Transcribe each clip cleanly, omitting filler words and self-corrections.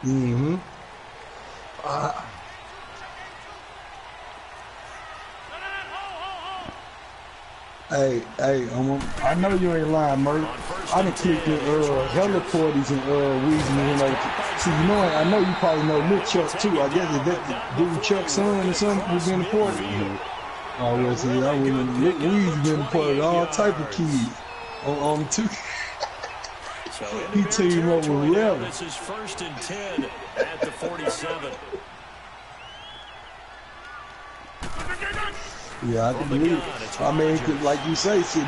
Mm-hmm. Hey, I know you ain't lying, Murray. I done clicked in hella parties and Weezy and like. See, you know, I know you probably know Lil Chuck too. I guess is that dude Chuck's son or something was in the party. Oh, well, see, I wouldn't. Weezy been a part of all type of kids on two. He teamed up with whoever. This is 1st and 10 at the 47. Yeah, I can believe it. I mean, like you say, see,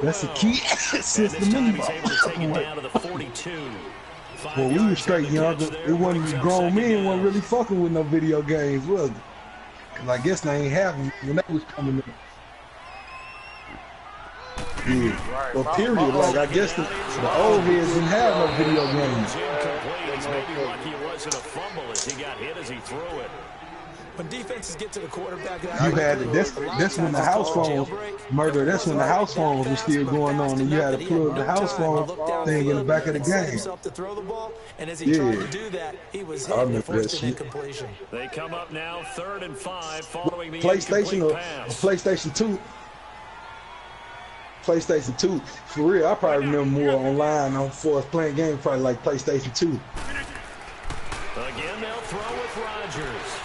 that's a key system anyway. Well, we were straight young. It wasn't grown men wasn't really fucking with no video games, was it? Cause I guess they ain't having when that was coming in. Yeah. Well, period. Like I guess the old heads didn't have no video games. Maybe lucky it wasn't a fumble as he got hit as he threw it. When defenses get to the quarterback, you had to, that's when the house phones murder. That's when the house phones were still going on, and you had to plug the house phone thing in the back of the game. Yeah, I remember that shit. They come up now 3rd and 5 following the PlayStation or PlayStation 2. PlayStation 2, for real. I probably remember more online on for us playing games, probably like PlayStation 2. Again, they'll throw with Rodgers.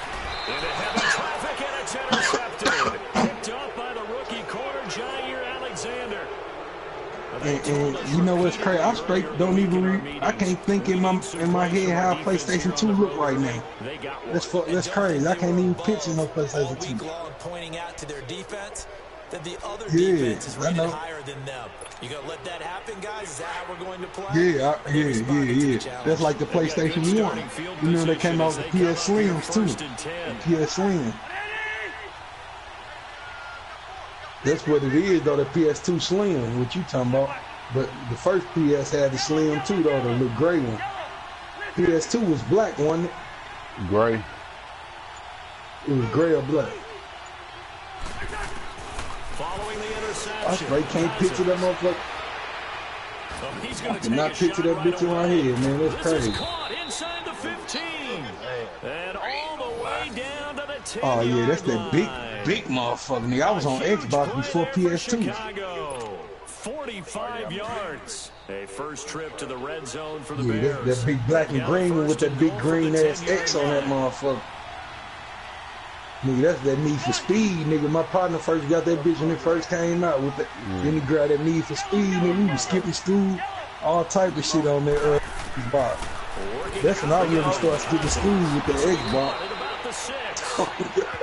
Into heavy traffic, and it's intercepted. Picked up by the rookie corner, Jair Alexander. And you know what's crazy? I straight don't even I can't think in my head how PlayStation 2 look right now. That's crazy. I can't even picture no PlayStation 2. Pointing out to their defense that the other defense is rated higher than them. You gonna let that happen, guys? Is that how we're going to play? Yeah. That's like the PlayStation 1. You know they came out with the PS Slims too. The PS Slim. That's what it is though, the PS2 Slim, what you talking about. But the first PS had the Slim too though, the little gray one. PS2 was black, wasn't it? Gray. It was gray or black. Following the interception. I straight can't picture that motherfucker. I cannot picture that bitch in my head, man. That's crazy. Caught inside the 15. And all the way down to the 10. Oh yeah, that's that big motherfucker. Nigga, I was on Xbox before PS2. Chicago, 45 yards. A first trip to the red zone for the Bears. That big black and green one with that big green ass X on that motherfucker. Nigga, that's that Need for Speed, nigga. My partner first got that bitch when it first came out with that. Then he grabbed that Need for Speed, nigga. We was skipping school, all type of shit on that Xbox. That's when I really started skipping school with the Xbox.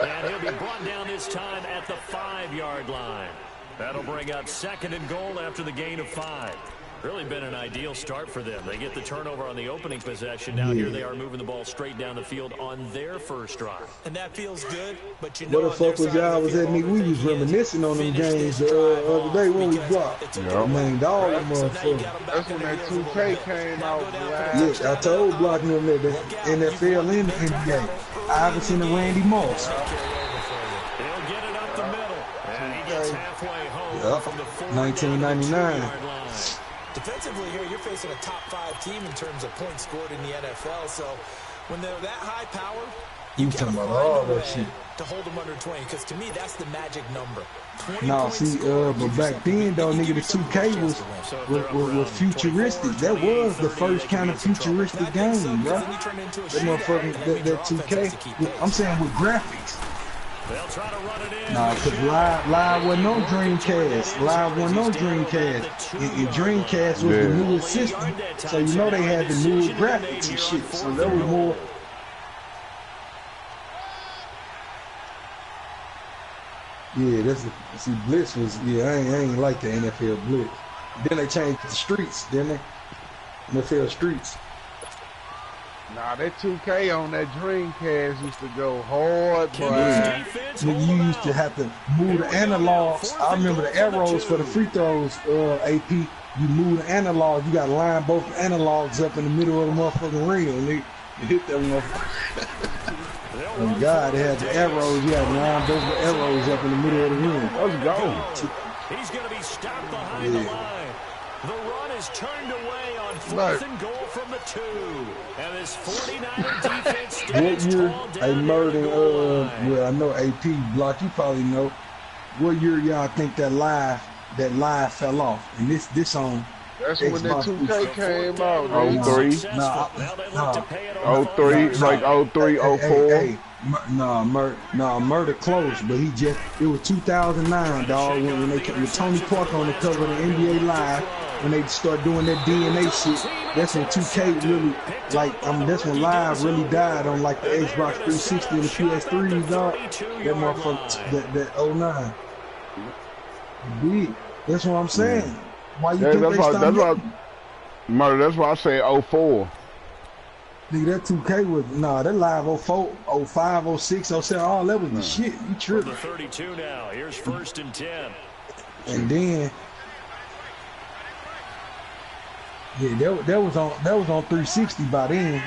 And he'll be brought down this time at the 5-yard line. That'll bring up 2nd and goal after the gain of 5. Really been an ideal start for them. They get the turnover on the opening possession. Now here they are moving the ball straight down the field on their first drive. And that feels good, but you know what the fuck was y'all was at, nigga? We was reminiscing on them games the other day when we blocked. Yeah. Man, dog, motherfucker. That's when that 2K came out. Yeah, I told blocking them that the NFL and the NBA. Iverson and Randy Moss. He'll get it up the middle. And he gets halfway home from the 1999. Defensively here, you're facing a top 5 team in terms of points scored in the NFL. So when they're that high power, you talking about all that shit to hold them under 20, because to me that's the magic number. No, see, but back then though, nigga, the 2K was futuristic. That was the first kind of futuristic game, bro. That motherfucking that 2K. I'm saying with graphics. They'll try to run it in. Nah, cause live wasn't no Dreamcast. Live wasn't no Dreamcast. And Dreamcast was the newest system, so you know they had the newer graphics and shit. So that was more. Yeah, see, Blitz was I ain't like the NFL Blitz. Then they changed to the Streets, didn't they? NFL Streets. Nah, that 2K on that Dreamcast used to go hard, boy. Nigga, you used to have to move the analogs. I remember the arrows for the free throws, AP. You move the analogs, you got to line both analogs up in the middle of the motherfucking ring, nigga. You hit that motherfucker. Oh God, they had the arrows, you had to line both the arrows up in the middle of the ring. Let's go. He's going to be stopped behind the line. The run is turned away on 4th and goal from the 2. And this 49er defense stands tall down near the goal line. Well, I know AP Block, you probably know. What year y'all think that live fell off? And this on That's Xbox when that 2K came out. 03. Nah, 03, like 03, 04. Murder close, but it was 2009, dog, when they came with Tony Parker on the cover of the NBA Live, when they start doing that DNA shit. That's when 2K really, that's when Live really died on like the Xbox 360 and the PS3s, dog. That motherfucker, that 09. Big. That's what I'm saying. Why you think they stopped? Murder, that's why I say 04. Nigga, that 2K was, that Live 04, 05, 06, 07, all that was the shit. You tripping. The 32 now. Here's 1st and 10. And then, that was on 360 by then.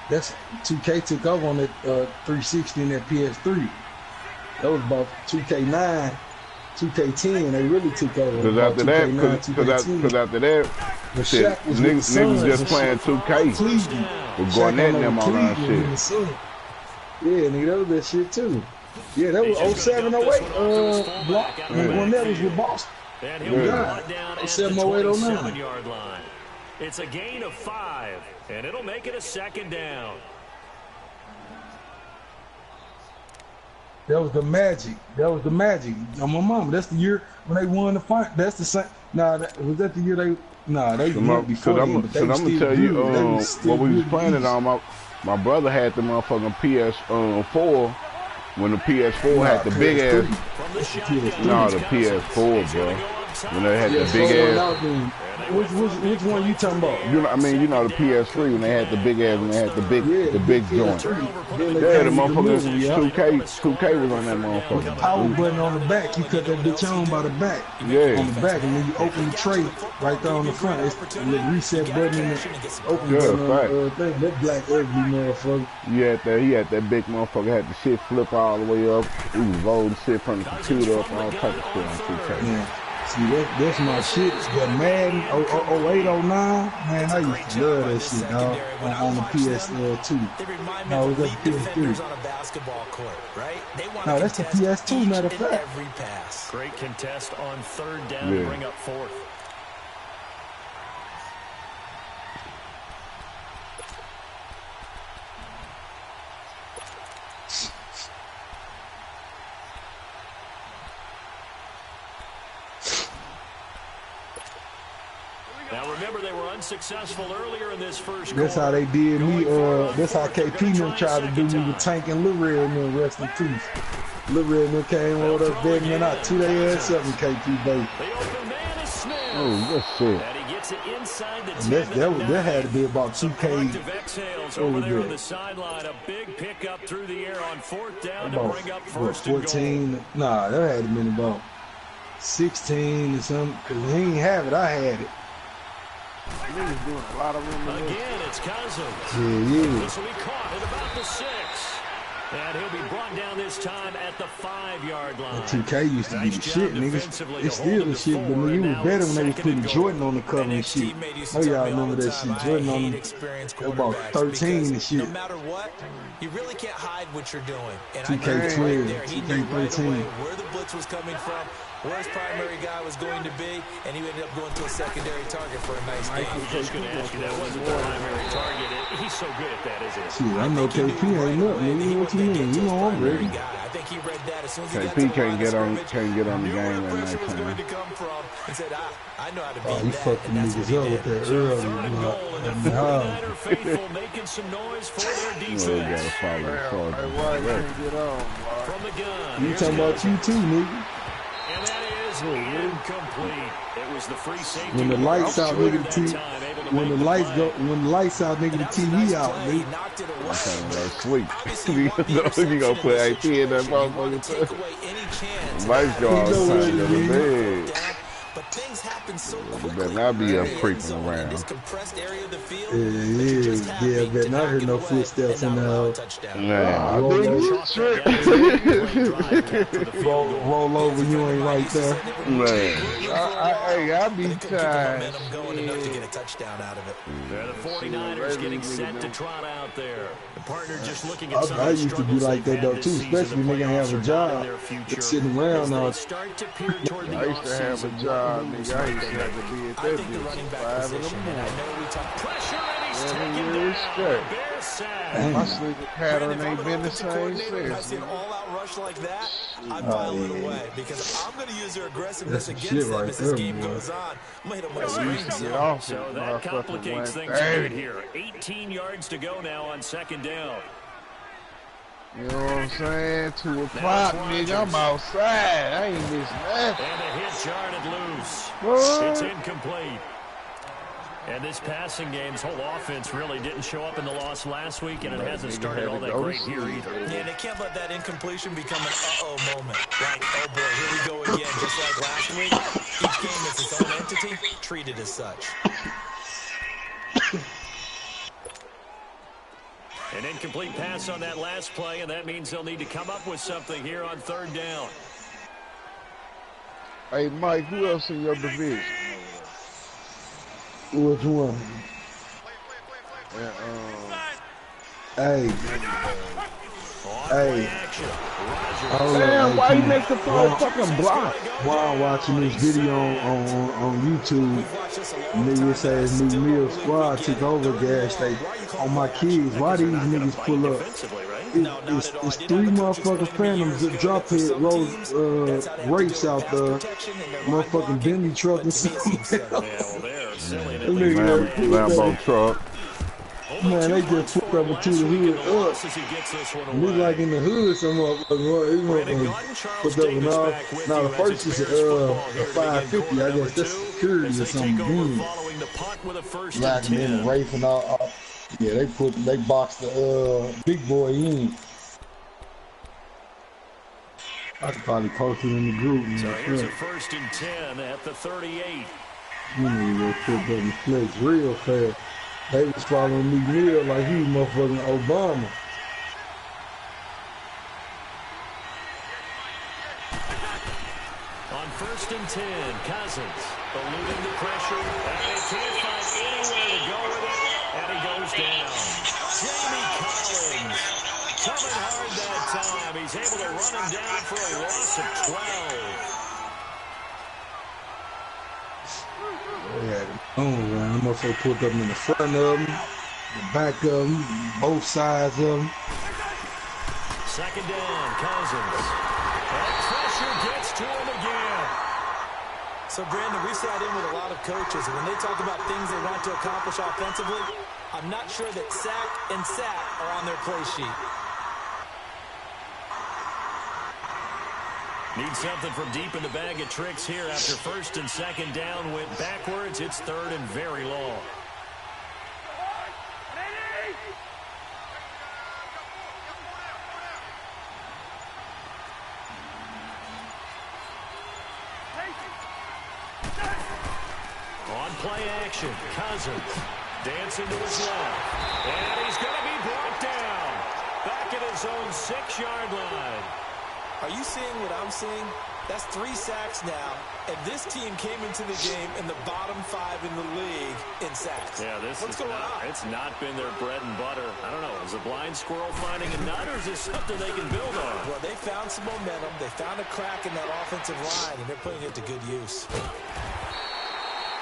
That's 2K took over on that 360 and that PS3. That was about 2K9, 2K10. They really took over. Because after that, niggas just playing 2K. With Garnett and them on that shit. Yeah, nigga, that was that shit too. Yeah, that was 07, 08. Block. When Garnett was with Boston. And he'll be brought down at the 27-yard line. It's a gain of 5, and it'll make it a 2nd down. That was the magic. On my mama. That's the year when they won the fight. That's the same. Was that the year they? They won before. I'm gonna tell you what we was playing it on. My brother had the motherfucking PS4 when the PS4 had the big ass. No, the PS4, bro. When they had the big ass. Which one you talking about? You know the PS3 when they had the big ass, when they had the big joint. Yeah, the motherfucker 2K was on that motherfucker. With the power button on the back, you cut that bitch on by the back. Yeah. On the back, and then you open the tray right there on the front. It's the reset button and the open button on the thing. That black ugly motherfucker. He had that big motherfucker, had the shit flip all the way up. He was rolling shit from the computer up, all type of shit on 2K. Yeah. See, that's my shit. That Madden 08, 09, man, I used to love that shit, dog, on the PS2. No, it was the PS3. No, that's the PS2, matter of fact. Great contest on 3rd down to bring up 4th. Now remember, they were unsuccessful earlier in this first quarter. That's how they did me. That's how KP them tried to do me with Tank and Lil Red and them, rest in peace. Lil Red and them came over us begging me not 2 days ass up in KP, baby. Oh, good shit. And he gets it inside the 10. That had to be about 2K. Over there on the sideline, a big pickup through the air on 4th down to bring up 1st and 14. goal. Nah, that had to been about 16 or something. Cause he ain't have it. I had it. Niggas doing a lot of room. Again, it's Cousins. Yeah. This will be caught at about the 6. And he'll be brought down this time at the 5-yard line. 2K used to be the shit, niggas. It's still the shit, but nigga, it was better when they was putting Jordan on the cover and shit. Oh, y'all remember that shit. Jordan on them. About 13 and shit. No matter what, you really can't hide what you're doing. And 2K12, he knew right 2K13. away where the blitz was coming from, where his primary guy was going to be, and he ended up going to a secondary target for a nice game. I was just going to ask you, that wasn't the primary target. He's so good at that, isn't he? Shit, I know KP ain't up, nigga. What you mean? You know I'm ready. I think he read that as soon as he KP can't get on the game at night time. I know how to Oh, he fucking niggas up with that early. Making some noise for their defense. Well, gotta follow From the gun. You talking about you too, nigga. And that is incomplete. It was the free safety. When the lights out, nigga, the TV. When the lights out, nigga, the TV out, nigga. That's sweet. You gonna put AP in that motherfucker too. Lights go outside of the bed. But things happen. happens so quickly. You better not be up creeping around. This compressed area of the field, yeah, better not hear no footsteps in the roll over, you ain't right there. Man. I be tired. The 49ers getting set to trot out there. The partner just looking at I used to be like that though too, especially when they have a job. They're sitting around all. I used to have a job, nigga. I used to have to be at that bitch 5 in the morning. Pressure and he's taken years straight. down. My sleeping pattern ain't been the same When I see since. an all-out rush like that, I file it away because I'm going to use their aggressiveness against them as this game goes on. Made them Get off So it, that motherfucker. complicates things a bit here. 18 yards to go now on second down. You know what I'm saying? 2 o'clock, nigga. I'm outside. I ain't missing nothing. And a hit jarred loose. What? It's incomplete. And this passing game's whole offense really didn't show up in the loss last week, and it hasn't started all that great here either. Yeah, they can't let that incompletion become an uh-oh moment. Like, oh boy, here we go again, just like last week. Each game is its own entity, treated as such. An incomplete pass on that last play, and that means they'll need to come up with something here on third down. Hey, Mike, who else in your division? Which one? Hey. Damn, why you make the fucking block? While I'm watching this video on YouTube, niggas say his new meal squad took over gas station. On my kids, why these niggas pull up? It's 3 motherfucking Phantoms that drop hit Rose Wraiths out there. Motherfucking Bentley truck and something else. Lambo truck. Man, they just put up into the hood up. We like in the hood, some motherfuckers put up and all. Now the first is a 550. I guess that's security or something. Like in the Wraith and all. Yeah, they boxed the big boy in. I could probably post it in the group. So here's a 1st and 10 at the 38. You need to put up the flex real fast. They was following me real like he was motherfucking Obama. On 1st and 10, Cousins eluding the pressure, and he can't find anywhere to go with it, and he goes down. Jamie Collins coming hard that time. He's able to run him down for a loss of 12. Yeah, man. Motherfucker put them in the front of them, the back of them, both sides of them. Second down, Cousins. And pressure gets to him again. So, Brandon, we sat in with a lot of coaches, and when they talk about things they want to accomplish offensively, I'm not sure that sack and sack are on their play sheet. Need something from deep in the bag of tricks here after 1st and 2nd down went backwards. It's 3rd and very long. On play action, Cousins dancing to his left. And he's going to be brought down. Back at his own 6-yard line. Are you seeing what I'm seeing? That's 3 sacks now, and this team came into the game in the bottom 5 in the league in sacks. Yeah, What's going on? It's not been their bread and butter. I don't know. Is a blind squirrel finding a nut, or is this something they can build on? Well, they found some momentum. They found a crack in that offensive line, and they're putting it to good use.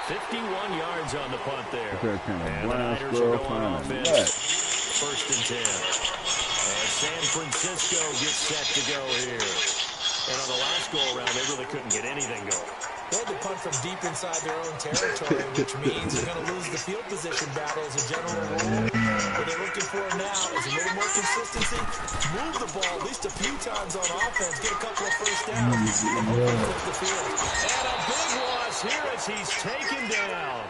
51 yards on the punt there. And the Niners are going on offense. 1st and 10. And San Francisco gets set to go here. And on the last go-around, they really couldn't get anything going. They had to punt from deep inside their own territory, which means they're going to lose the field position battle as a general rule. What they're looking for now is a little more consistency, move the ball at least a few times on offense, get a couple of first downs, and hopefully flip the field. And a big loss here as he's taken down.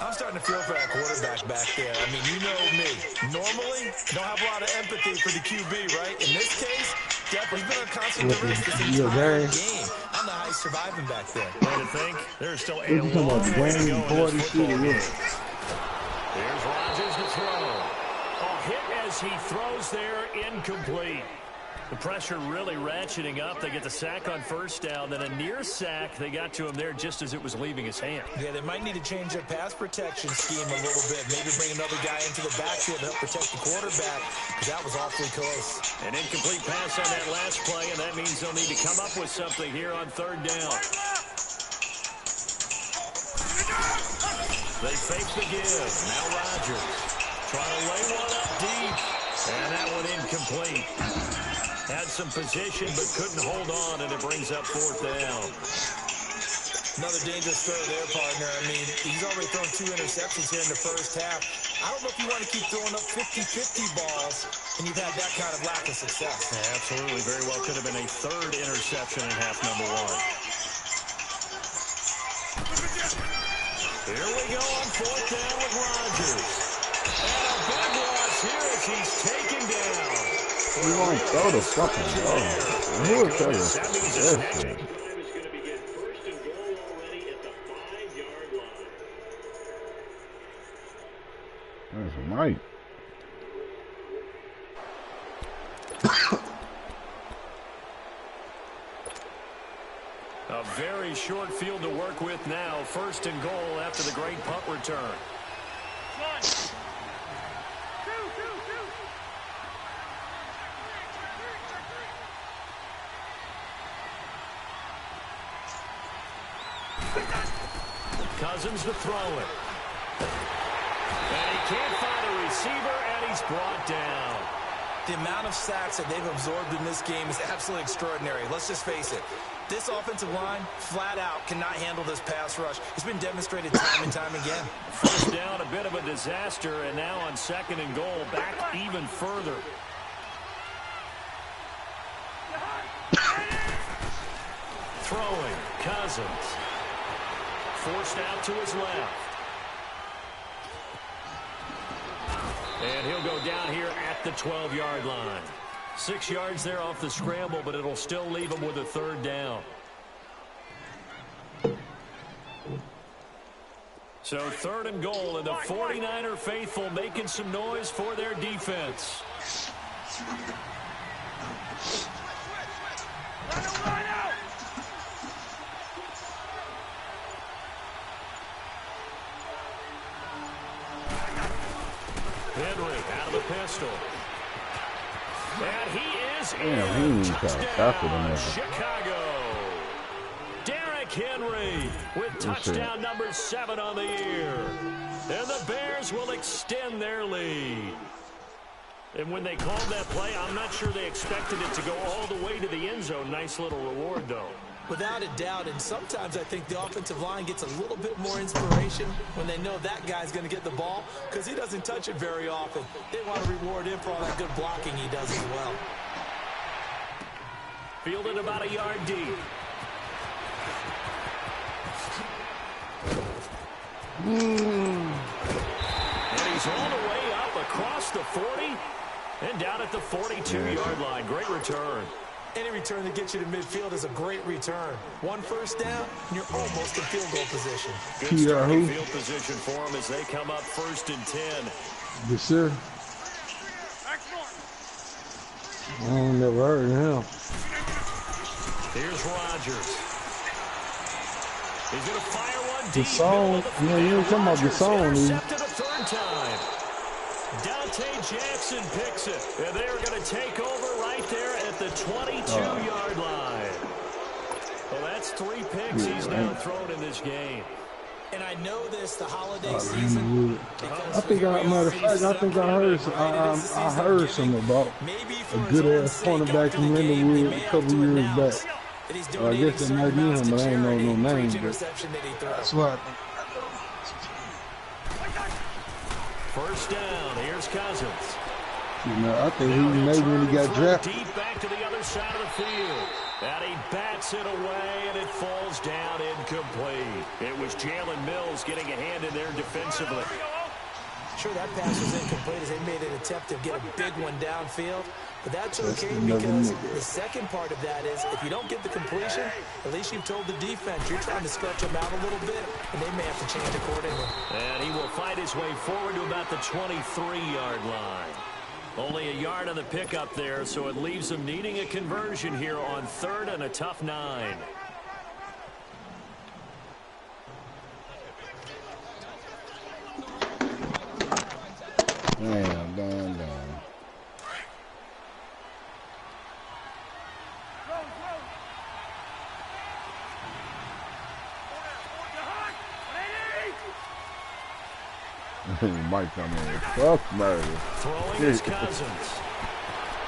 I'm starting to feel for that quarterback back there. I mean, you know me. Normally, don't have a lot of empathy for the QB, right? In this case, Jeff, he's been a constant risk this entire game. I don't know how he's surviving back there. Way to think. There's still a You're talking long about way to Dwayne go in Boyd this and football shit, game. yeah. Here's Rodgers to throw. A hit as he throws there, incomplete. The pressure really ratcheting up. They get the sack on first down. Then a near sack. They got to him there just as it was leaving his hand. Yeah, they might need to change their pass protection scheme a little bit. Maybe bring another guy into the backfield to help protect the quarterback, because that was awfully close. An incomplete pass on that last play, and that means they'll need to come up with something here on third down. They fake the give. Now Rodgers trying to lay one up deep, and that one incomplete. Had some position, but couldn't hold on, and it brings up fourth down. Another dangerous throw there, partner. I mean, he's already thrown 2 interceptions here in the first half. I don't know if you want to keep throwing up 50-50 balls, and you've had that kind of lack of success. Yeah, absolutely. Very well could have been a third interception in half number 1. Here we go on fourth down with Rodgers. And a big loss here as he's taken down. We won't throw the fucking ball. Who will tell us that shit? That's Mike. A very short field to work with now. First and goal after the great punt return. Cousins to throw it. And he can't find a receiver, and he's brought down. The amount of sacks that they've absorbed in this game is absolutely extraordinary. Let's just face it. This offensive line, flat out, cannot handle this pass rush. It's been demonstrated time and time again. First down, a bit of a disaster, and now on second and goal, back even further. Throwing, Cousins. Forced out to his left. And he'll go down here at the 12-yard line. 6 yards there off the scramble, but it'll still leave him with a third down. So third and goal, and the 49er faithful making some noise for their defense. Henry out of the pistol. And he is in. Touchdown, Chicago. Derrick Henry with touchdown number 7 on the year. And the Bears will extend their lead. And when they called that play, I'm not sure they expected it to go all the way to the end zone. Nice little reward, though. Without a doubt, and sometimes I think the offensive line gets a little bit more inspiration when they know that guy's going to get the ball, because he doesn't touch it very often. They want to reward him for all that good blocking he does as well. Fielded about a yard deep. And he's all the way up across the 40 and down at the 42-yard line. Great return. Any return that gets you to midfield is a great return. 1 first down, and you're almost in field goal position. Good starting field position for them as they come up first and 10. Yes, sir. I never heard of him. Here's Rodgers. He's going to fire one deep. The song, you ain't talking about the song. Intercepted a third time. Dante Jackson picks it, and they're going to take over right there at the 22-yard line. Well, that's 3 picks he's now thrown in this game. And I know this, the holiday season. I think, matter of fact, I think I heard something about a good-ass cornerback from Lindenwood a couple years back. Well, I guess that might be him, but I ain't know no name. That's what I think. First down, here's Cousins. You know, I think he maybe when he got drafted. Deep back to the other side of the field. And he bats it away, and it falls down incomplete. It was Jalen Mills getting a hand in there defensively. sure that pass was incomplete as they made an attempt to get a big one downfield. But that's okay another because nigga. the second part of that is if you don't get the completion, at least you've told the defense you're trying to stretch them out a little bit, and they may have to change accordingly. And he will fight his way forward to about the 23-yard line. Only a yard on the pickup there, so it leaves them needing a conversion here on 3rd and a tough 9. Damn. Mike come in. Fuck murder. Throwing his Cousins.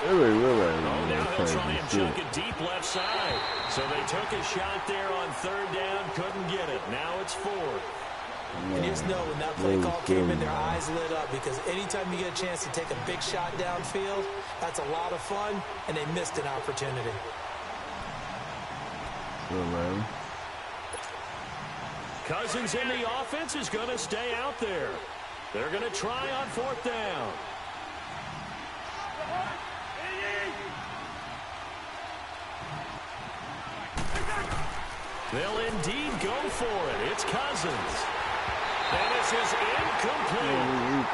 Really, Now he'll try and chunk it deep left side. So they took a shot there on 3rd down, couldn't get it. Now it's 4th. And you just know when that play call came in, their eyes lit up because anytime you get a chance to take a big shot downfield, that's a lot of fun, and they missed an opportunity. Cousins in the offense is going to stay out there. They're going to try on 4th down. They'll indeed go for it. It's Cousins. And this is incomplete.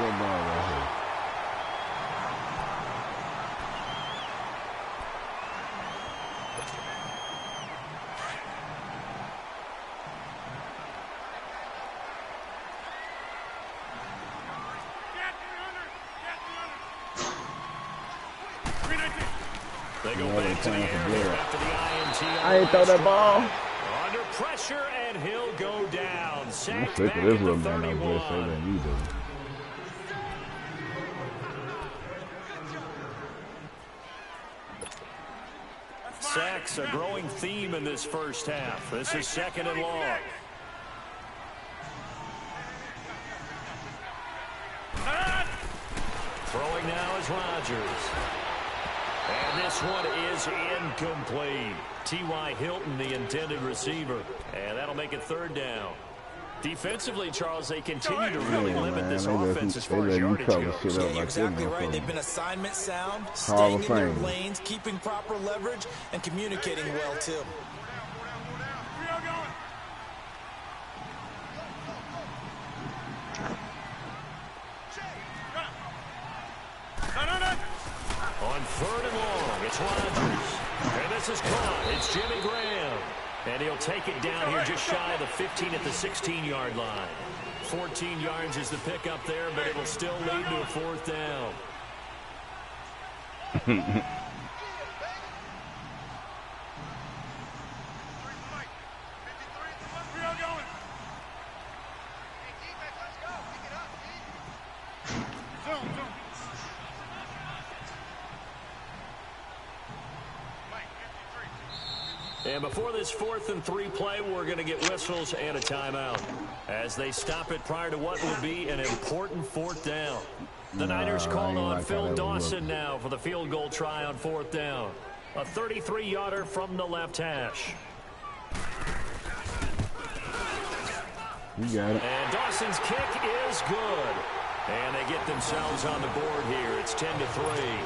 They go back to the air after the INT. I ain't throw that ball. Under pressure, and he'll go down. I'm Sacked sick back of this at little the man over there 31. saying that you do. Sacks a growing theme in this first half. This is 2nd and long. Throwing now is Rodgers. And this one is incomplete. T.Y. Hilton, the intended receiver. And that'll make it 3rd down. Defensively, Charles, they continue to really limit this offense as far as yardage goes. Yeah, you're exactly right. They've been assignment sound, staying in their lanes, keeping proper leverage, and communicating well, too. On 3rd and long, it's Rodgers. And this is caught. It's Jimmy Graham. And he'll take it down here just shy of the 15 at the 16-yard line. 14 yards is the pickup there, but it'll still lead to a 4th down. And before this 4th and 3 play, we're going to get whistles and a timeout as they stop it prior to what will be an important 4th down. The Niners called on Phil Dawson now for the field goal try on 4th down. A 33-yarder from the left hash. You got it. And Dawson's kick is good. And they get themselves on the board here. It's 10-3.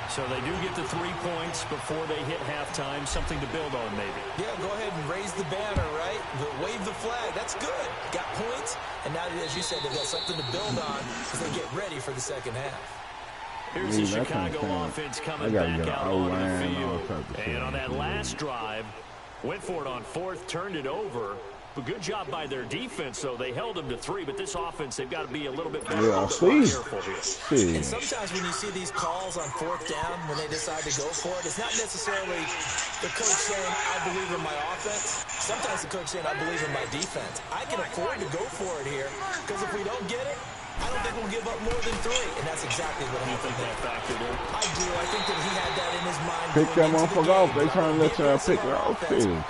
So they do get the 3 points before they hit halftime. Something to build on, maybe. Yeah, go ahead and raise the banner, right? Wave the flag. That's good. Got points. And now, as you said, they've got something to build on as they get ready for the second half. Here's the Chicago offense coming back out onto the field. And on that last drive, went for it on 4th, turned it over. But good job by their defense, though. They held them to 3, but this offense, they've got to be a little bit better, a little bit more careful here. And sometimes when you see these calls on 4th down, when they decide to go for it, it's not necessarily the coach saying, I believe in my offense. Sometimes the coach saying, I believe in my defense. I can afford to go for it here, because if we don't get it, I don't think we'll give up more than 3, and that's exactly what happened there. I do. I think that he had that in his mind. Pick that motherfucker off. They trying to let y'all pick her off.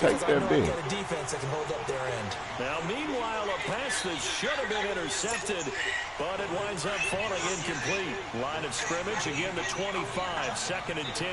Take that big. Got a defense that can hold up their end. Now, meanwhile, a pass that should have been intercepted, but it winds up falling incomplete. Line of scrimmage, again, the 25, 2nd and 10.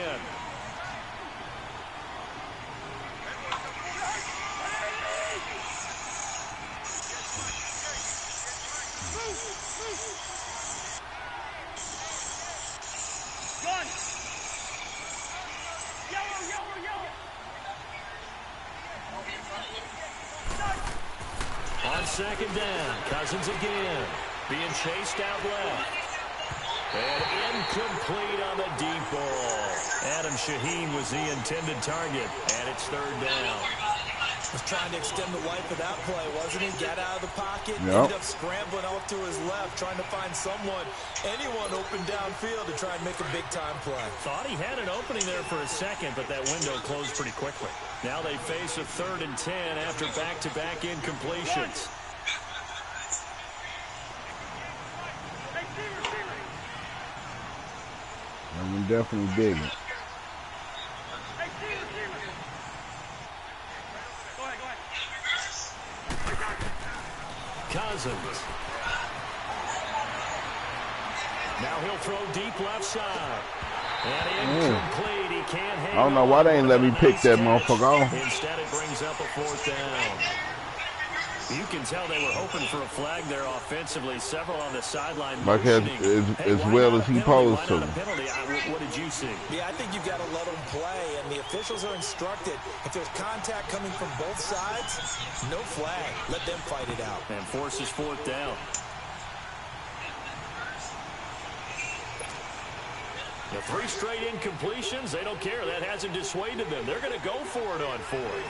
On second down, Cousins again. Being chased out left. And incomplete on the deep ball. Adam Shaheen was the intended target, and it's third down. Was trying to extend the life of that play, wasn't he? Got out of the pocket, Yep. ended up scrambling off to his left, trying to find anyone open downfield to try and make a big-time play. Thought he had an opening there for a second, but that window closed pretty quickly. Now they face a 3rd and 10 after back-to-back incompletions. I'm definitely digging. Cousins. Now he'll throw deep left side. And incomplete. He can't hang I don't know why they ain't let me pick that motherfucker off. Instead, it brings up a 4th down. You can tell they were hoping for a flag there offensively. Several on the sideline motioning. As well as he posed to. What did you see? Yeah, I think you've got to let them play, and the officials are instructed. If there's contact coming from both sides, no flag. Let them fight it out. And forces 4th down. The 3 straight incompletions, they don't care. That hasn't dissuaded them. They're going to go for it on 4th.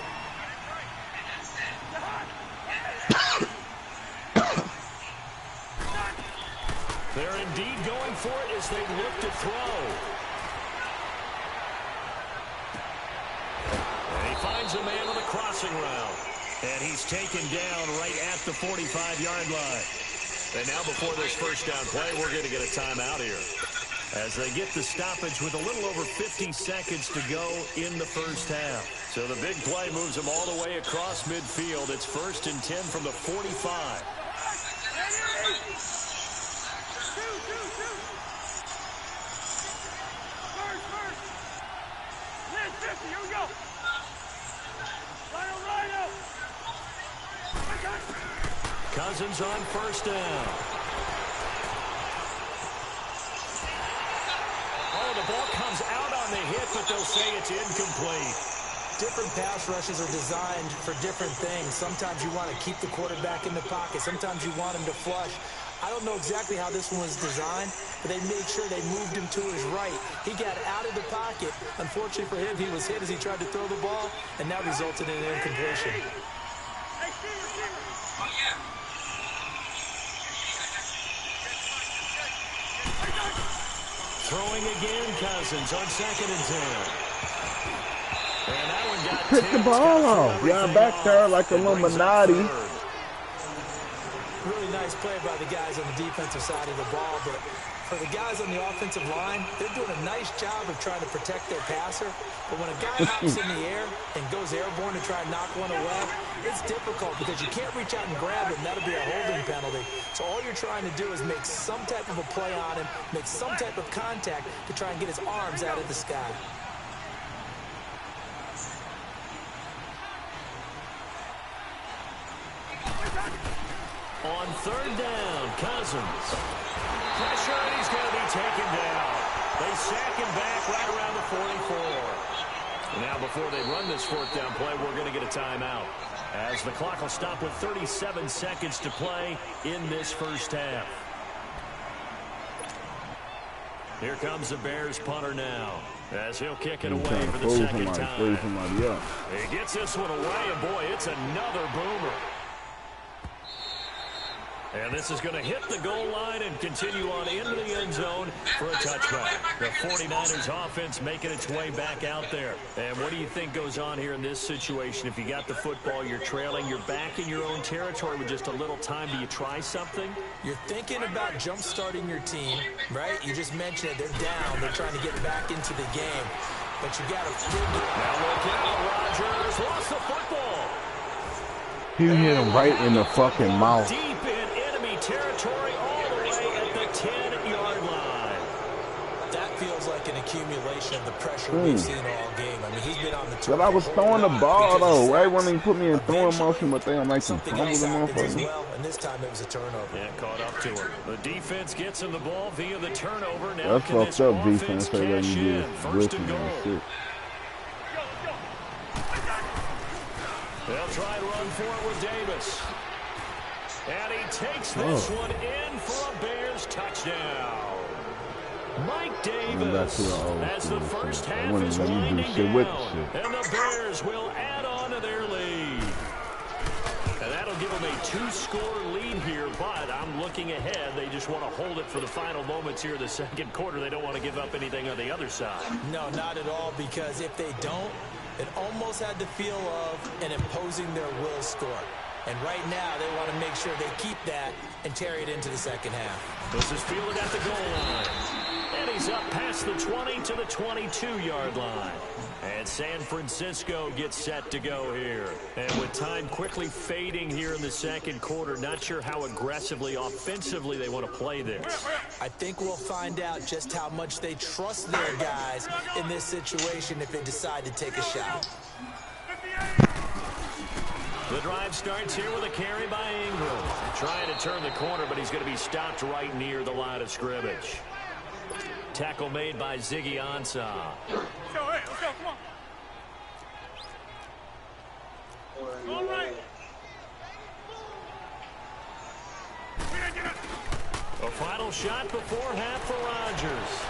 They're indeed going for it as they look to throw. And he finds a man on the crossing route. And he's taken down right at the 45-yard line. And now before this first down play, we're going to get a timeout here. As they get the stoppage with a little over 50 seconds to go in the first half. So the big play moves them all the way across midfield. It's 1st and 10 from the 45. Here we go. Cousins on 1st down. Oh, the ball comes out on the hit, but they'll say it's incomplete. Different pass rushes are designed for different things. Sometimes you want to keep the quarterback in the pocket. Sometimes you want him to flush. I don't know exactly how this one was designed, but they made sure they moved him to his right. He got out of the pocket. Unfortunately for him, he was hit as he tried to throw the ball, and that resulted in an incompletion. Throwing again, Cousins on 2nd and 10. And that one got Pick the ball off. Y'all back there like Illuminati. Really nice play by the guys on the defensive side of the ball, but for the guys on the offensive line, they're doing a nice job of trying to protect their passer. But when a guy hops in the air and goes airborne to try and knock one away, it's difficult because you can't reach out and grab him. That'll be a holding penalty. So all you're trying to do is make some type of a play on him, make some type of contact to try and get his arms out of the sky. On 3rd down, Cousins. Pressure, and he's going to be taken down. They sack him back right around the 44. Now, before they run this 4th down play, we're going to get a timeout, as the clock will stop with 37 seconds to play in this first half. Here comes the Bears punter now, as he'll kick it away for the second time. He gets this one away, and boy, it's another boomer. And this is going to hit the goal line and continue on into the end zone for a touchback. The 49ers offense making its way back out there. And what do you think goes on here in this situation? If you got the football, you're trailing, you're back in your own territory with just a little time. Do you try something? You're thinking about jump-starting your team, right? You just mentioned it. They're down. They're trying to get back into the game. But you got to figure. Now look out, Rodgers lost the football. He hit him right in the fucking mouth. Deep in enemy territory all the way at the 10-yard line. That feels like an accumulation of the pressure we've seen all game. I mean, he's been on the turf. But I was throwing the ball, though. Right when he put me in throwing motion, but they don't like to fumble the motherfucker. Well, and this time it was a turnover. Yeah, caught up to him. The defense gets him the ball via the turnover. Now That's fucked up defense. They let you do first and goal. They'll try to run for it with Davis. And he takes this one in for a Bears touchdown. Mike Davis as the first half is winding down, and the Bears will add on to their lead. And that'll give them a 2-score lead here, but I'm looking ahead. They just want to hold it for the final moments here in the second quarter. They don't want to give up anything on the other side. No, not at all, because if they don't, it almost had the feel of an imposing their will score. And right now, they want to make sure they keep that and carry it into the second half. This is fielded at the goal line. And he's up past the 20 to the 22-yard line. And San Francisco gets set to go here. And with time quickly fading here in the second quarter, not sure how aggressively, offensively they want to play this. I think we'll find out just how much they trust their guys in this situation if they decide to take a shot. The drive starts here with a carry by Ingram. Trying to turn the corner, but he's going to be stopped right near the line of scrimmage. Tackle made by Ziggy Ansah. Let's go, come on. All right. A final shot before half for Rodgers.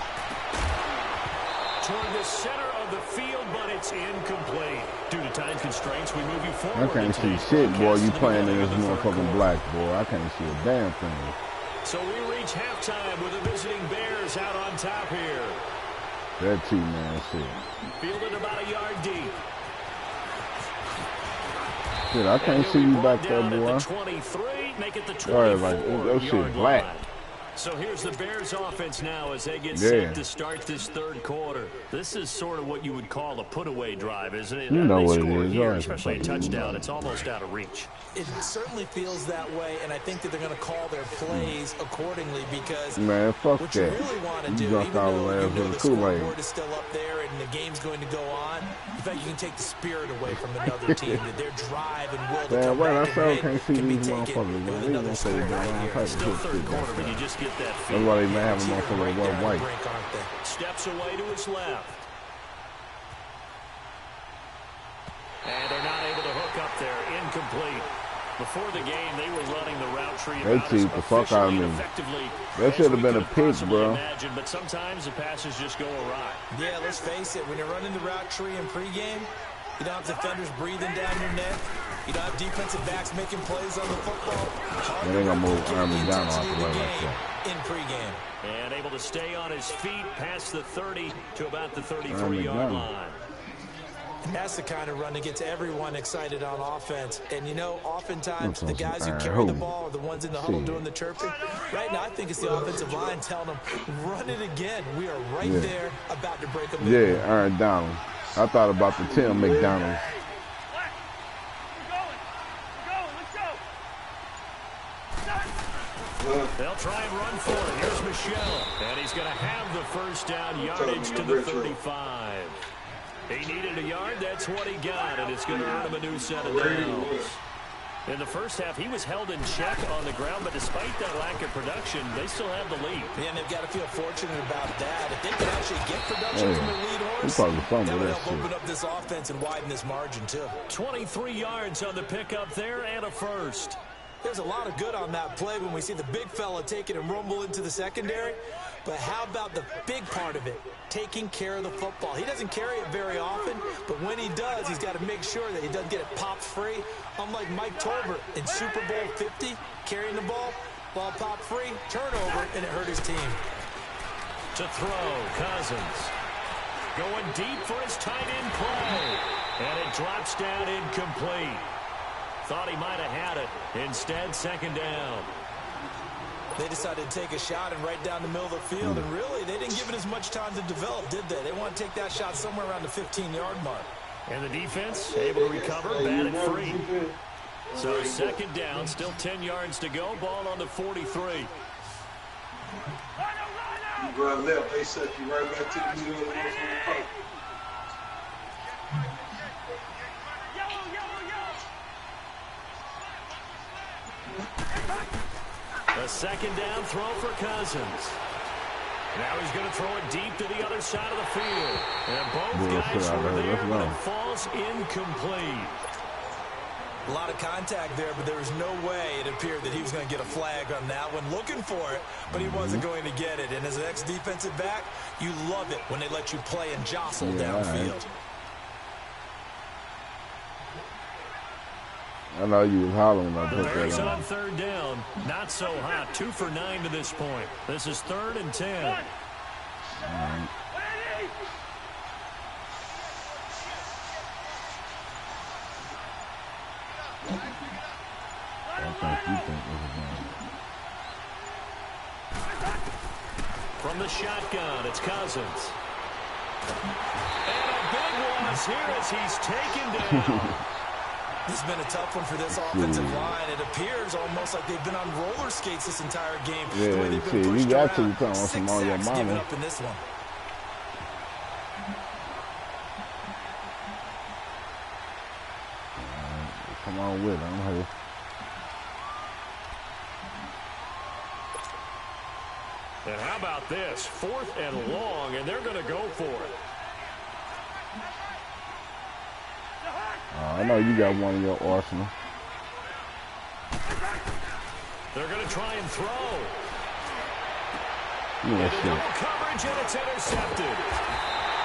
Toward the center of the field, but it's incomplete. Due to time constraints, we move you forward. I can't see shit, boy. You playing in this motherfucking black, boy. I can't see a damn thing. So we reach halftime with the visiting Bears out on top here. That two-man shit. Fielded about a yard deep. Shit, I can't see you back there, boy. 23, make it the 24 Alright, like, that shit black. line. So here's the Bears offense now as they get set to start this third quarter. This is sort of what you would call a put-away drive, isn't it? You know what it is. Here, especially a touchdown. It's almost out of reach. It certainly feels that way, and I think that they're going to call their plays accordingly because man, fuck what that. you really want to do, Jumped even out though of you know the scoreboard Kool-Aid. is still up there and the game's going to go on, in fact, you can take the spirit away from another team, that their drive and will to come right, back I and can't see can be these taken motherfuckers, with man. another These score motherfuckers right here. Still third quarter, but you just get that feel. That's why they might have a motherfucker Right wear there on the white. brink, aren't they? Steps away to his left. And they're not able to hook up there. Incomplete. Before the game, they were running the route tree They about cheat the fuck out of me. That should have been a pick, bro. Imagine, but sometimes the passes just go awry. Yeah, let's face it. When you're running the route tree in pregame, you don't have defenders breathing down your neck. You don't have defensive backs making plays on the football. They ain't gonna move Army down off the way like that. In pregame. And able to stay on his feet past the 30 to about the 33-yard line. And that's the kind of run that gets everyone excited on offense. And, you know, oftentimes the guys who carry the ball are the ones in the huddle doing the chirping. Right now, I think it's the offensive line telling them, run it again. We are right there about to break them. Yeah, Aaron Donald. I thought about the Tim McDonald. They'll try and run for it. Here's Michelle. And he's going to have the first down yardage to the 35. He needed a yard. That's what he got. And it's going to earn him a new set of downs. In the first half, he was held in check on the ground, but despite that lack of production, they still have the lead. Yeah, and they've got to feel fortunate about that. If they can actually get production from their lead horse, that would help open up this offense and widen this margin, too. 23 yards on the pickup there and a first. There's a lot of good on that play when we see the big fella take it and rumble into the secondary. But how about the big part of it, taking care of the football? He doesn't carry it very often, but when he does, he's got to make sure that he doesn't get it popped free. Unlike Mike Tolbert in Super Bowl 50, carrying the ball popped free, turnover, and it hurt his team. To throw, Cousins. Going deep for his tight end play. And it drops down incomplete. Thought he might have had it. Instead, second down. They decided to take a shot and right down the middle of the field, and really, they didn't give it as much time to develop, did they? They want to take that shot somewhere around the 15-yard mark. And the defense able to recover, batted free. So second down, still 10 yards to go. Ball on the 43. You run left, they set you right back to the middle of the park. A second down throw for Cousins. Now he's going to throw it deep to the other side of the field. And both guys were there, but it falls incomplete. A lot of contact there, but there was no way it appeared that he was going to get a flag on that one. Looking for it, but he wasn't going to get it. And as an ex-defensive back, you love it when they let you play and jostle downfield. Right. I know you was hollering when I put that on. On third down, not so hot. 2 for 9 to this point. This is 3rd and 10. Right. From the shotgun, it's Cousins. And a big loss here as he's taken down. This has been a tough one for this offensive line. It appears almost like they've been on roller skates this entire game. Yeah, the way they've been pushed you got around. to come on 6 some on your sacks given mama. up in this one. Come on with it. I'm here. And how about this? 4th and long, and they're going to go for it. I know you got one in your arsenal. They're going to try and throw. Yeah, Into double coverage, and it's intercepted.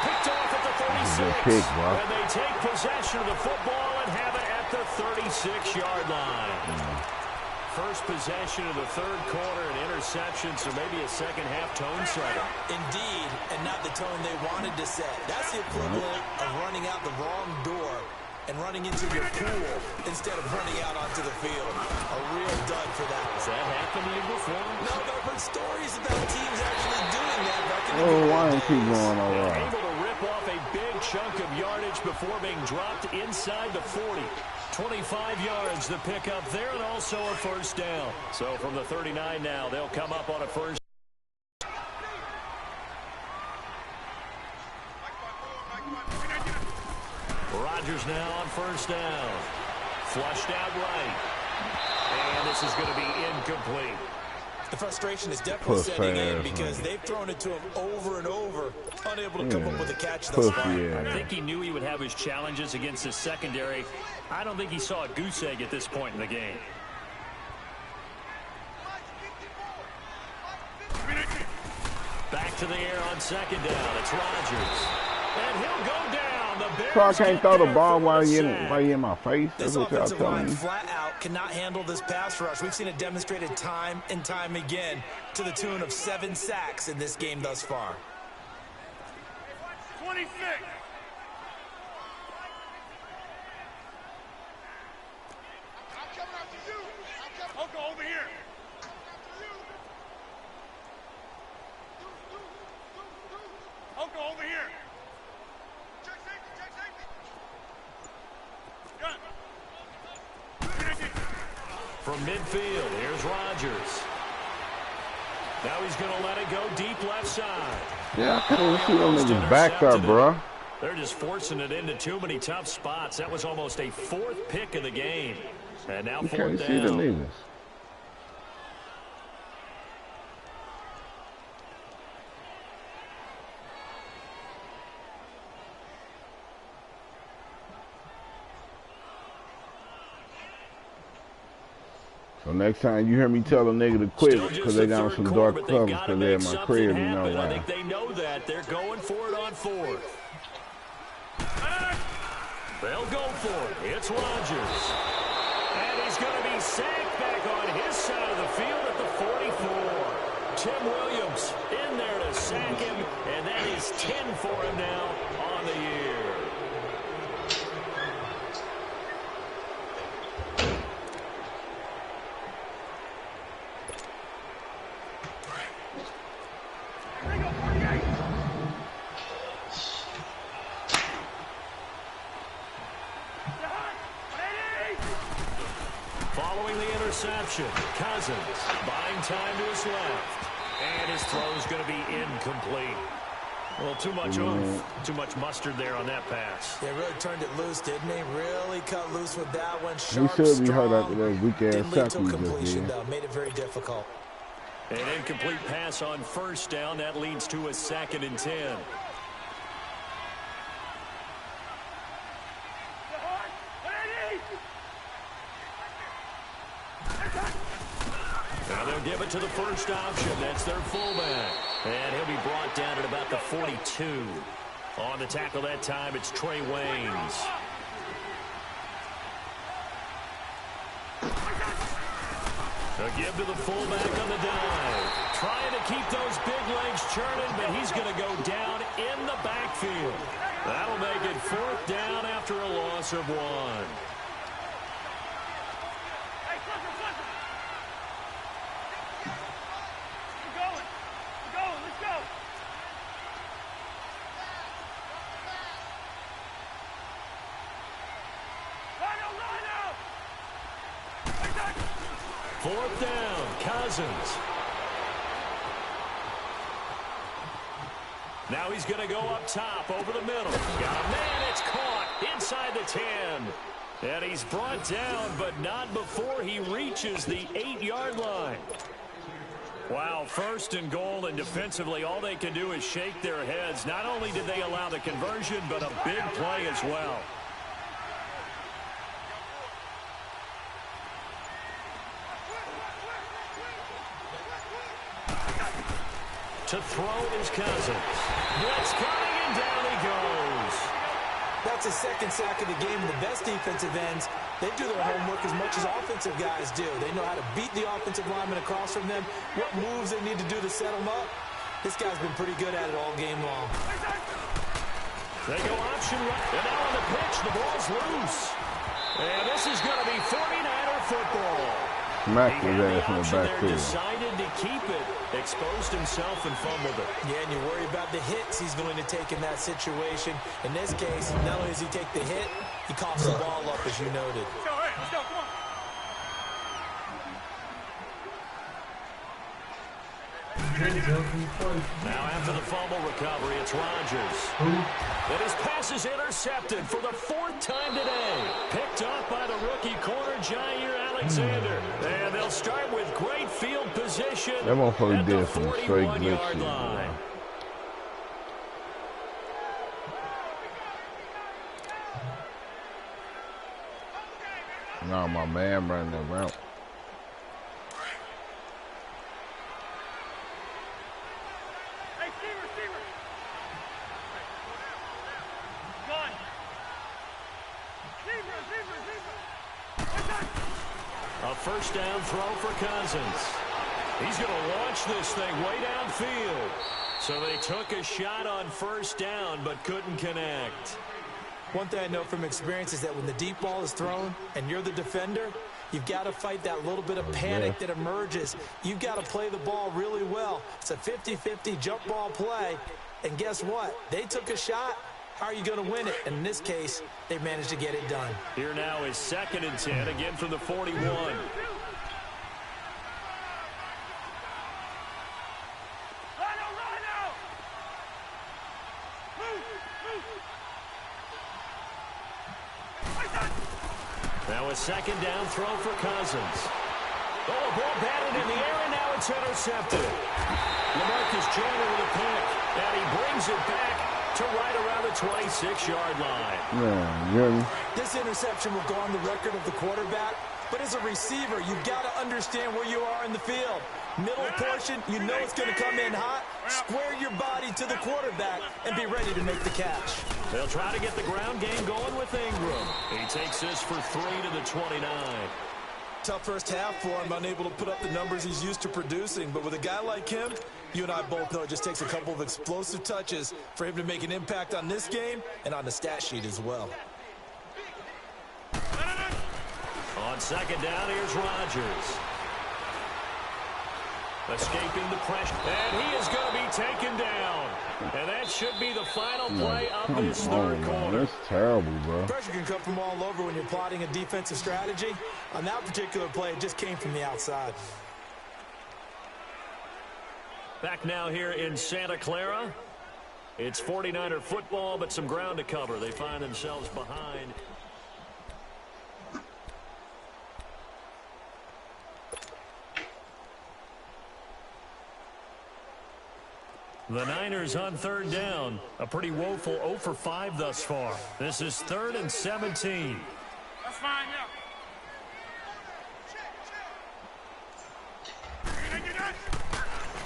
Picked off at the 36. Pick, bro. And they take possession of the football and have it at the 36-yard line. First possession of the 3rd quarter, an interception, so maybe a second-half tone setter. Indeed, and not the tone they wanted to set. That's the equivalent of running out the wrong door and running into your pool instead of running out onto the field. A real dud for that. Has that happened to you before? No, but I've heard stories about teams actually doing that back in the Why don't keep going all right? Able to rip off a big chunk of yardage before being dropped inside the 40. 25 yards to pick up there, and also a first down. So from the 39 now, they'll come up on a first. Rodgers now on first down. Flushed out right. And this is going to be incomplete. The frustration is definitely setting in because they've thrown it to him over and over, unable to come up with a catch thus far. I think he knew he would have his challenges against his secondary. I don't think he saw a goose egg at this point in the game. Back to the air on second down. It's Rodgers. And he'll go down. So I can't throw the ball while you in my face. That's This what y'all offensive telling line me. flat out cannot handle this pass rush. We've seen it demonstrated time and time again to the tune of 7 sacks in this game thus far. 26. I'll go over here. I'll go over here. Check safety. From midfield, here's Rodgers. Now he's going to let it go deep left side. Yeah, I can't see them niggas back up, bro. They're just forcing it into too many tough spots. That was almost a 4th pick of the game. And now You 4th can't see the down. niggas. So next time you hear me tell a nigga to quit because they got some dark covers because they're in my crib, you know I why. think they know that. They're going for it on 4th. They'll go for it. It's Rodgers. And he's going to be sacked back on his side of the field at the 44. Tim Williams in there to sack him, and that is 10 for him now on the year. Following the interception, Cousins buying time to his left. And his throw is going to be incomplete. Well, too much oomph, too much mustard there on that pass. They really turned it loose, didn't they? Really cut loose with that one. He Sharp, should be hurt strong. after that weak ass Didn't lead sack to he just completion, did. though. Made it very difficult. An incomplete pass on first down. That leads to a 2nd and 10. They'll give it to the first option. That's their fullback. And he'll be brought down at about the 42. On the tackle that time, it's Trey Waynes. A give to the fullback on the dive. Trying to keep those big legs churning, but he's going to go down in the backfield. That'll make it 4th down after a loss of 1. Fourth down, Cousins. Now he's going to go up top over the middle. Got a man, it's caught inside the 10. And he's brought down, but not before he reaches the 8-yard line. Wow, 1st and goal, and defensively all they can do is shake their heads. Not only did they allow the conversion, but a big play as well. To throw is Cousins. Blitz coming, and down he goes. That's his 2nd sack of the game. The best defensive ends, they do their homework as much as offensive guys do. They know how to beat the offensive lineman across from them, what moves they need to do to set them up. This guy's been pretty good at it all game long. They go option right. And now on the pitch, the ball's loose. And this is going to be 49er football. Smacked his ass in the backfield. Decided to keep it, exposed himself and fumbled it. Yeah, and you worry about the hits he's going to take in that situation. In this case, not only does he take the hit, he coughs the ball up, as you noted. Let's go, hey, let's go, come on. Now after the fumble recovery, it's Rodgers. And his pass is intercepted for the 4th time today. Picked off by the rookie corner, Jair Alexander. And they'll start with great field position That motherfucker at did the some straight 41-yard glitches, line. man. No, my man running that route. Hey, receiver. Gun. Receiver. A first down throw for Cousins. He's going to launch this thing way downfield. So they took a shot on first down, but couldn't connect. One thing I know from experience is that when the deep ball is thrown and you're the defender, you've got to fight that little bit of panic that emerges. You've got to play the ball really well. It's a 50-50 jump ball play. And guess what? They took a shot. How are you going to win it? And in this case, they managed to get it done. Here now is 2nd and 10, again from the 41. Now a 2nd down throw for Cousins. Oh, a ball batted in the air, and now it's intercepted. LaMarcus Joyner with a pick, and he brings it back to right around the 26-yard line. Yeah. This interception will go on the record of the quarterback, but as a receiver, you've got to understand where you are in the field. Middle portion, you know it's going to come in hot. Square your body to the quarterback and be ready to make the catch. They'll try to get the ground game going with Ingram. He takes this for 3 to the 29. Tough first half for him, unable to put up the numbers he's used to producing. But with a guy like him, you and I both know it just takes a couple of explosive touches for him to make an impact on this game and on the stat sheet as well. On 2nd down, here's Rodgers. Escaping the pressure. And he is going to be taken down. And that should be the final play of this third quarter. That's terrible, bro. Pressure can come from all over when you're plotting a defensive strategy. On that particular play, it just came from the outside. Back now here in Santa Clara. It's 49er football, but some ground to cover. They find themselves behind. The Niners on 3rd down. A pretty woeful 0 for 5 thus far. This is 3rd and 17. That's fine, yeah.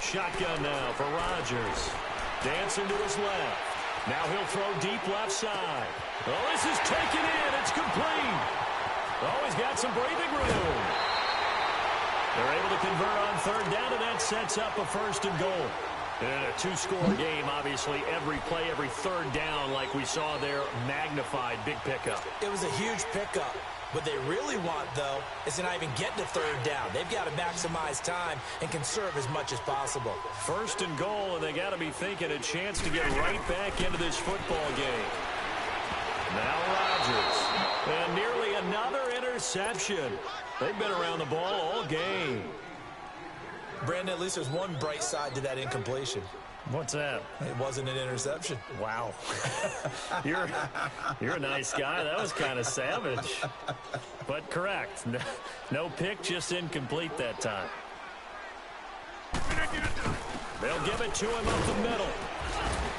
Shotgun now for Rodgers. Dancing to his left. Now he'll throw deep left side. Oh, this is taken in. It's complete. Oh, he's got some breathing room. They're able to convert on third down, and that sets up a first and goal. In a two-score game, obviously, every play, every third down, like we saw there, magnified, big pickup. It was a huge pickup. What they really want, though, is to not even get to third down. They've got to maximize time and conserve as much as possible. First and goal, and they got to be thinking a chance to get right back into this football game. Now Rodgers. And nearly another interception. They've been around the ball all game. Brandon, at least there's one bright side to that incompletion. What's that? It wasn't an interception. Wow. You're a nice guy. That was kind of savage. But correct. No pick, just incomplete that time. They'll give it to him up the middle.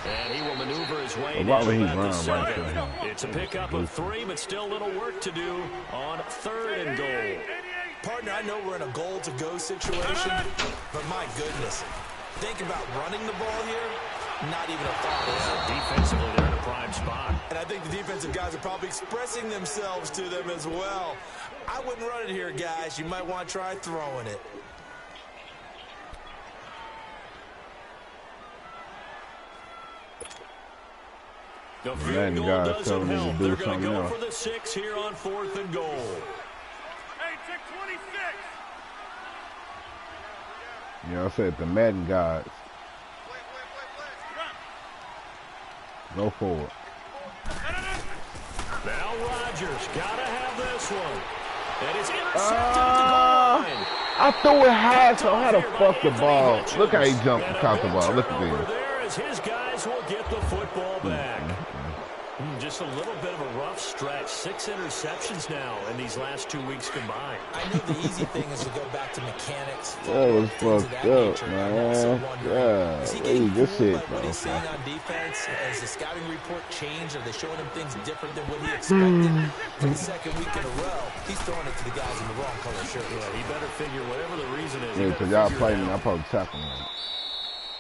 And he will maneuver his way down about the 7. It's a pickup of 3, but still a little work to do on third and goal. Partner, I know we're in a goal-to-go situation, but my goodness. Think about running the ball here, not even a thought. Defensively, they're in a prime spot. And I think the defensive guys are probably expressing themselves to them as well. I wouldn't run it here, guys. You might want to try throwing it. The field goal doesn't help. They're going to go for the 6 here on 4th and goal. Hey, check 26. Yeah, I said the Madden gods. Go forward. Now Rodgers got to have this one. And it's intercepted at the goal line. I threw it high, so how the fuck the ball? Look how he jumped and caught the ball. Look at this. There as his guys will get the football back. Just a little bit of a rough stretch. 6 interceptions now in these last 2 weeks combined. I know the easy thing is to go back to mechanics. That was fucked up, man. Yeah, hey, good shit, bro. What he's seeing on defense, as the scouting report changed, are they showing him things different than what he expected? For the second week in a row, he's throwing it to the guys in the wrong color shirt. Yeah, he better figure whatever the reason is. Yeah, because y'all played me, I probably tackle him.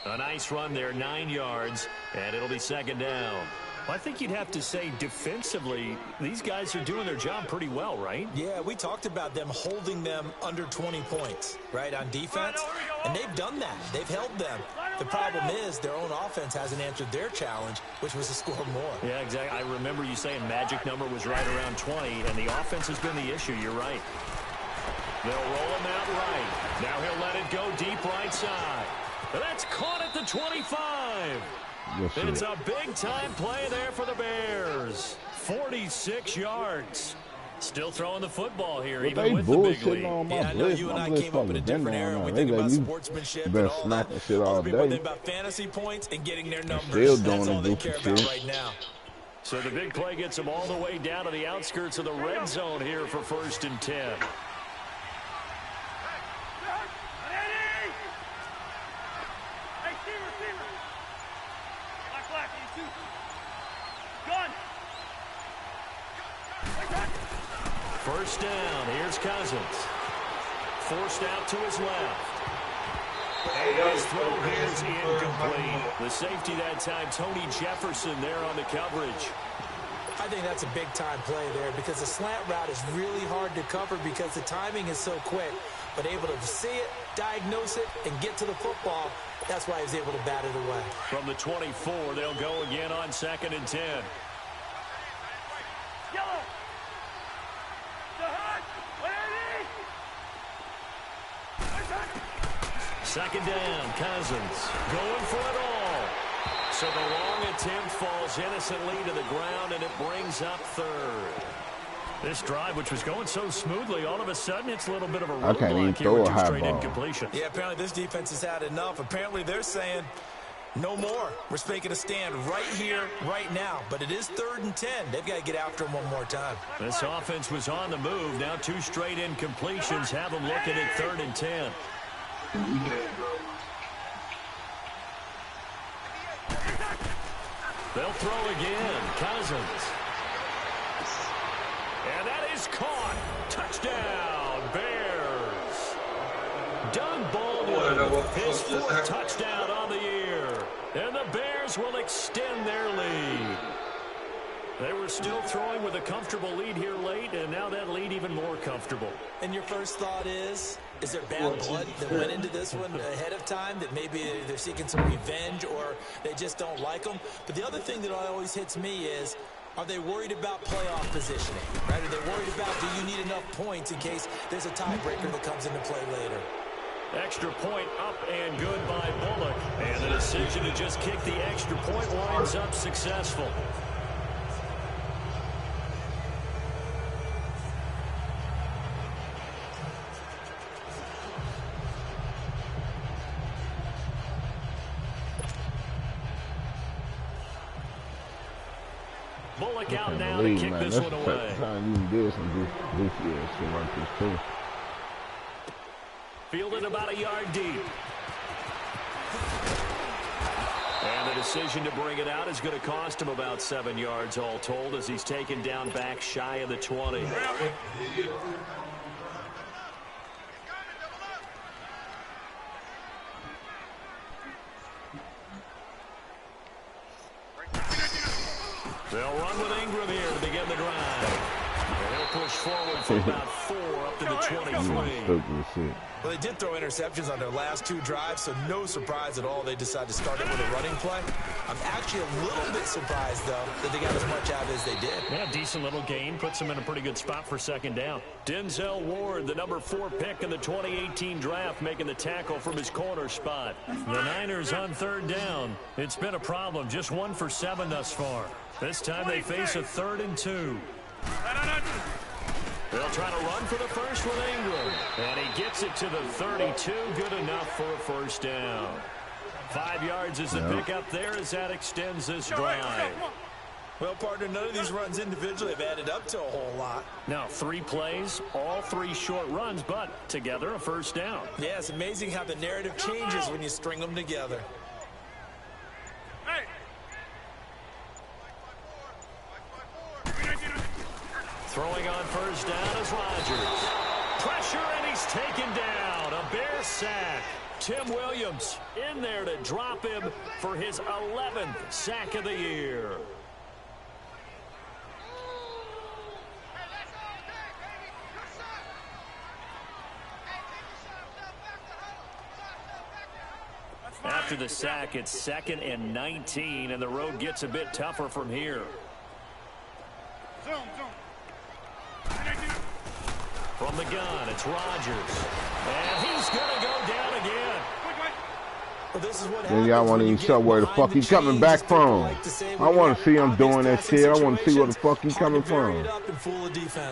A nice run there, 9 yards, and it'll be second down. Well, I think you'd have to say defensively, these guys are doing their job pretty well, right? Yeah, we talked about them holding them under 20 points, right, on defense. And they've done that. They've held them. The problem is their own offense hasn't answered their challenge, which was to score more. Yeah, exactly. I remember you saying magic number was right around 20, and the offense has been the issue. You're right. They'll roll him out right. Now he'll let it go deep right side. That's caught at the 25. And it's a big-time play there for the Bears. 46 yards. Still throwing the football here, but even with the big lead. Yeah, I know you and I came up in a different era. We think about sportsmanship and all that. Shit all People day. think about fantasy points and getting their numbers. Still That's all doing they care about right now. So the big play gets them all the way down to the outskirts of the red zone here for 1st and 10. First down, here's Cousins. Forced out to his left. And his throw here is incomplete. The safety that time, Tony Jefferson there on the coverage. I think that's a big-time play there because the slant route is really hard to cover because the timing is so quick. But able to see it, diagnose it, and get to the football, that's why he was able to bat it away. From the 24, they'll go again on 2nd and 10. Yellow. Second down, Cousins going for it all. So the long attempt falls innocently to the ground, and it brings up 3rd. This drive, which was going so smoothly, all of a sudden it's a little bit of a roadblock here with 2 straight incompletions. Yeah, apparently this defense has had enough. Apparently they're saying, no more. We're making a stand right here, right now. But it is 3rd and 10. They've got to get after him one more time. This offense was on the move. Now 2 straight incompletions have them looking at 3rd and 10. They'll throw again. Cousins. And that is caught. Touchdown, Bears. Doug Baldwin His fourth touchdown on the year. And the Bears will extend their lead. They were still throwing with a comfortable lead here late, and now that lead even more comfortable. And your first thought is there bad blood that went into this one ahead of time, that maybe they're seeking some revenge or they just don't like them? But the other thing that always hits me is, are they worried about playoff positioning? Right? Are they worried about, do you need enough points in case there's a tiebreaker that comes into play later? Extra point up and good by Bullock. And the decision to just kick the extra point winds up successful. Bullock out now to kick this one away. Fielded about a yard deep. And the decision to bring it out is going to cost him about 7 yards all told, as he's taken down back shy of the 20. They'll run with Ingram here to begin the drive. And he'll push forward for about 4 up to the 23. Well, they did throw interceptions on their last 2 drives, so no surprise at all they decided to start it with a running play. I'm actually a little bit surprised, though, that they got as much out as they did. Yeah, decent little gain. Puts them in a pretty good spot for second down. Denzel Ward, the number 4 pick in the 2018 draft, making the tackle from his corner spot. The Niners on third down. It's been a problem. Just 1 for 7 thus far. This time they face a 3rd and 2. They'll try to run for the first with Ingram. And he gets it to the 32. Good enough for a first down. 5 yards is the pickup there as that extends this drive. Well, partner, none of these runs individually have added up to a whole lot. Now, 3 plays, all 3 short runs, but together a first down. Yeah, it's amazing how the narrative changes when you string them together. Throwing on first down is Rodgers. Pressure, and he's taken down. A Bear sack. Tim Williams in there to drop him for his 11th sack of the year. After the sack, it's 2nd and 19, and the road gets a bit tougher from here. From the gun, it's Rodgers. And he's going to go down again. Well, this is what then y'all want to even show where the fuck he's coming back from. I want to see him doing that shit. I want to see where the fuck he's coming from.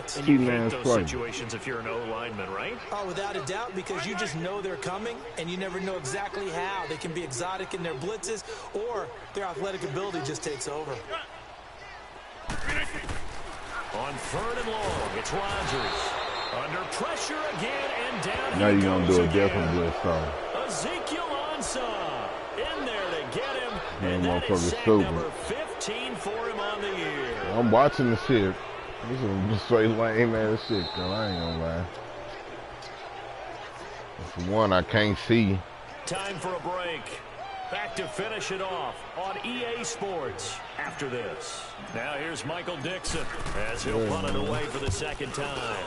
Cheating ass play. Situations if you're an O-lineman, right? Oh, without a doubt, because you just know they're coming, and you never know exactly how. They can be exotic in their blitzes, or their athletic ability just takes over. On 3rd and long, it's Rodgers. Under pressure again, and down now he you're going to do a different blitz, though. Ezekiel Ansah in there to get him. And that that is sack stupid. number 15 for him on the year. I'm watching the shit. This is straight lame ass shit, girl. I ain't gonna lie. For one, I can't see. Time for a break. Back to finish it off on EA Sports after this. Now here's Michael Dixon as he'll punt it away for the 2nd time.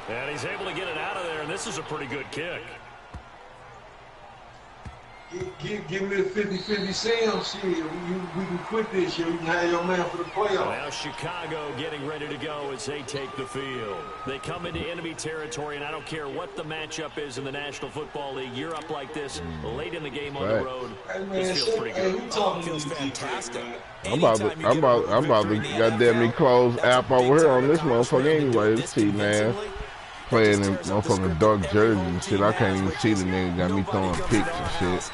And he's able to get it out of there, and this is a pretty good kick. Give me the 50-50 Sam shit. We can quit this year. You can have your man for the playoffs. Now Chicago getting ready to go as they take the field. They come into enemy territory, and I don't care what the matchup is in the National Football League. You're up like this late in the game on the road. Hey, man, this feels pretty good. It feels fantastic. I'm about to goddamn me close app over here on this motherfucker anyway. Let's see, man. Playing in motherfucking dark jersey and shit. I can't even see the nigga. Got me throwing picks and shit.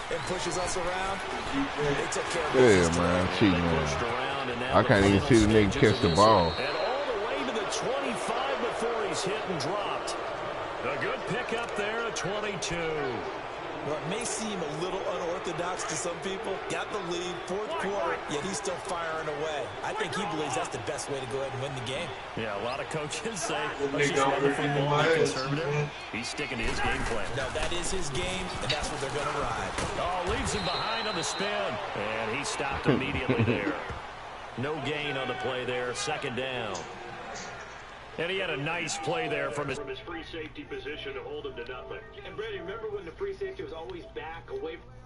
Yeah, man. Cheating, man. I can't even see the nigga catch the ball. And all the way to the 25 before he's hit and dropped. A good pick up there at 22. Well, it may seem a little unorthodox to some people. Got the lead, fourth quarter, yet he's still firing away. I think he believes that's the best way to go ahead and win the game. Yeah, a lot of coaches say, let's just run the football, be conservative. He's sticking to his game plan. No, that is his game, and that's what they're going to ride. Oh, leaves him behind on the spin. And he stopped immediately there. No gain on the play there, second down. And he had a nice play there from his free safety position to hold him to nothing. And Brady, remember when the free safety was always back away from